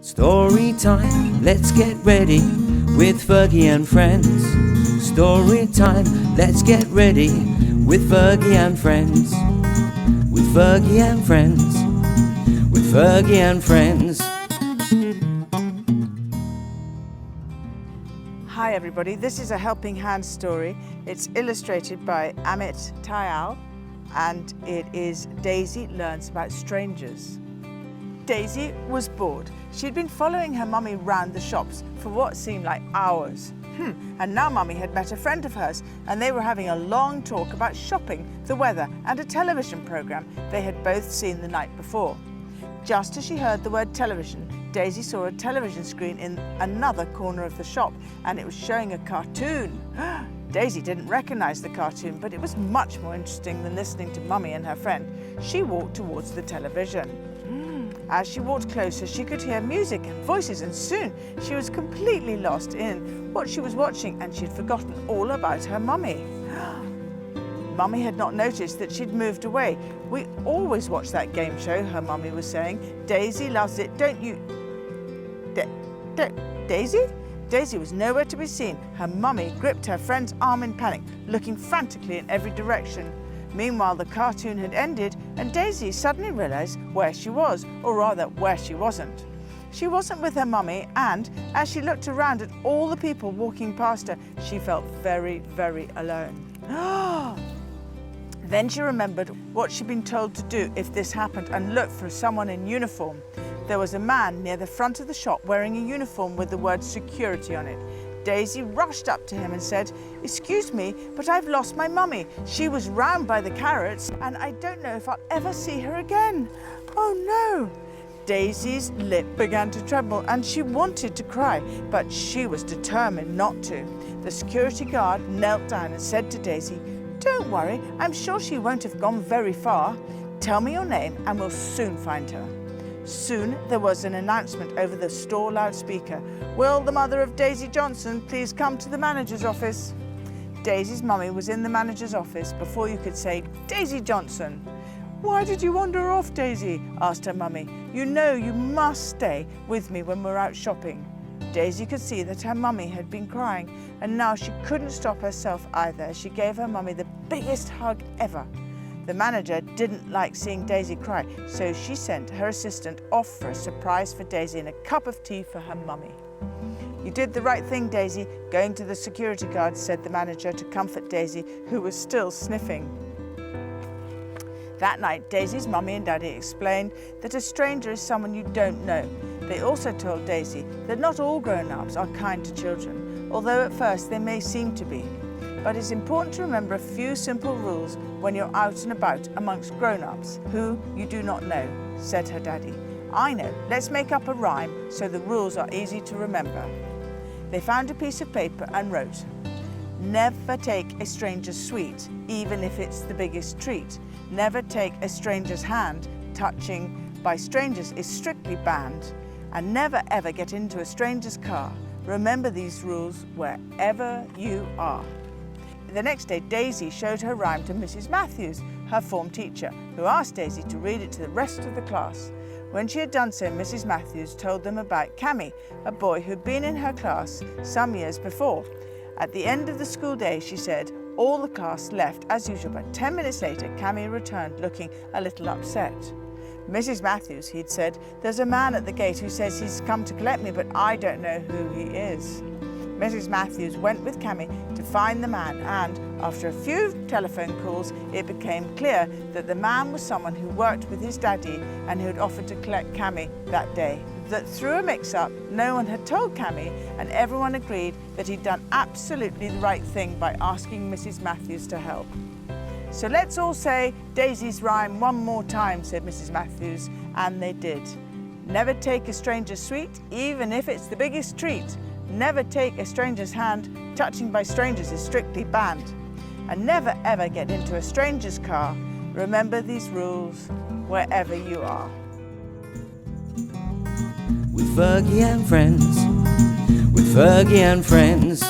Story time, let's get ready with Fergie and friends. Story time, let's get ready with Fergie and friends. With Fergie and friends. With Fergie and friends. Hi everybody, this is a Helping Hand story. It's illustrated by Amit Tayal and it is Daisy Learns About Strangers. Daisy was bored. She'd been following her mummy round the shops for what seemed like hours. And now mummy had met a friend of hers and they were having a long talk about shopping, the weather and a television programme they had both seen the night before. Just as she heard the word television, Daisy saw a television screen in another corner of the shop and it was showing a cartoon. Daisy didn't recognise the cartoon, but it was much more interesting than listening to mummy and her friend. She walked towards the television. As she walked closer, she could hear music and voices, and soon she was completely lost in what she was watching and she'd forgotten all about her mummy. Mummy had not noticed that she'd moved away. "We always watch that game show," her mummy was saying. "Daisy loves it, don't you?" Daisy? Daisy was nowhere to be seen. Her mummy gripped her friend's arm in panic, looking frantically in every direction. Meanwhile, the cartoon had ended and Daisy suddenly realised where she was, or rather where she wasn't. She wasn't with her mummy and, as she looked around at all the people walking past her, she felt very, very alone. Then she remembered what she'd been told to do if this happened and looked for someone in uniform. There was a man near the front of the shop wearing a uniform with the word security on it. Daisy rushed up to him and said, "Excuse me, but I've lost my mummy. She was round by the carrots and I don't know if I'll ever see her again. Oh no!" Daisy's lip began to tremble and she wanted to cry, but she was determined not to. The security guard knelt down and said to Daisy, "Don't worry, I'm sure she won't have gone very far. Tell me your name and we'll soon find her." Soon there was an announcement over the store loudspeaker. "Will the mother of Daisy Johnson please come to the manager's office?" Daisy's mummy was in the manager's office before you could say, "Daisy Johnson." "Why did you wander off, Daisy?" asked her mummy. "You know you must stay with me when we're out shopping." Daisy could see that her mummy had been crying and now she couldn't stop herself either as she gave her mummy the biggest hug ever. The manager didn't like seeing Daisy cry, so she sent her assistant off for a surprise for Daisy and a cup of tea for her mummy. "You did the right thing, Daisy, going to the security guard," said the manager to comfort Daisy, who was still sniffing. That night, Daisy's mummy and daddy explained that a stranger is someone you don't know. They also told Daisy that not all grown-ups are kind to children, although at first they may seem to be. But it's important to remember a few simple rules when you're out and about amongst grown-ups who you do not know, said her daddy. "I know, let's make up a rhyme so the rules are easy to remember." They found a piece of paper and wrote, "Never take a stranger's sweet, even if it's the biggest treat. Never take a stranger's hand, touching by strangers is strictly banned. And never ever get into a stranger's car. Remember these rules wherever you are." The next day, Daisy showed her rhyme to Mrs. Matthews, her form teacher, who asked Daisy to read it to the rest of the class. When she had done so, Mrs. Matthews told them about Cammy, a boy who'd been in her class some years before. At the end of the school day, she said, all the class left as usual, but 10 minutes later, Cammy returned looking a little upset. "Mrs. Matthews," he'd said, "there's a man at the gate who says he's come to collect me, but I don't know who he is." Mrs. Matthews went with Cammy to find the man and, after a few telephone calls, it became clear that the man was someone who worked with his daddy and who had offered to collect Cammy that day. That through a mix-up, no one had told Cammy and everyone agreed that he'd done absolutely the right thing by asking Mrs. Matthews to help. "So let's all say Daisy's rhyme one more time," said Mrs. Matthews, and they did. "Never take a stranger's sweet, even if it's the biggest treat. Never take a stranger's hand, touching by strangers is strictly banned. And never ever get into a stranger's car. Remember these rules wherever you are." With Fergie and friends. With Fergie and friends.